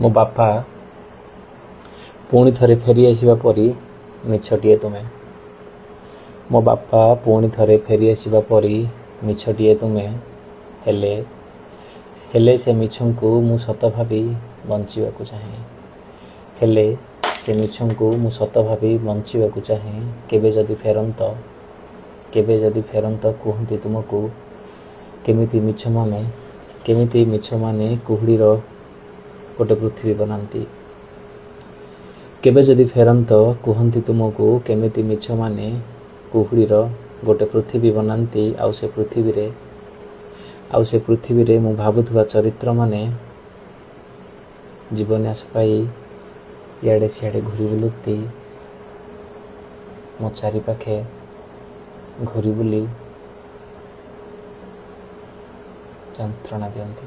ମୋ ବାପା ପୁଣି ଥରେ ଫେରି ଆସିବା ପରି ମିଛଟିଏ ତୁମେ। ମୋ ବାପା ପୁଣି ଥରେ ଫେରି ଆସିବା ପରି ମିଛଟିଏ ତୁମେ। ହେଲେ ସେ ମିଛଙ୍କୁ ମୁଁ ସତ ଭାବି ବଞ୍ଚିବାକୁ ଚାହେଁ। ହେଲେ ସେ ମିଛଙ୍କୁ ମୁଁ ସତ ଭାବି ବଞ୍ଚିବାକୁ ଚାହେଁ। କେବେ ଯଦି ଫେରନ୍ତ କୁହନ୍ତି ତୁମକୁ କେମିତି ମିଛମାନେ କୁହୁଡ଼ିର ଗୋଟେ ପୃଥିବୀ ବନାନ୍ତି। କେବେ ଯଦି ଫେରନ୍ତ କୁହନ୍ତି ତୁମକୁ କେମିତି ମିଛମାନେ କୁହୁଡ଼ିର ଗୋଟେ ପୃଥିବୀ ବନାନ୍ତି। ଆଉ ସେ ପୃଥିବୀରେ ମୁଁ ଭାବୁଥିବା ଚରିତ୍ରମାନେ ଜୀବନ୍ୟାସ ପାଇ ଇଆଡ଼େ ସିଆଡ଼େ ଘୁରି ବୁଲନ୍ତି। ମୋ ଚାରିପାଖେ ଘୁରି ବୁଲି ଯନ୍ତ୍ରଣା ଦିଅନ୍ତି।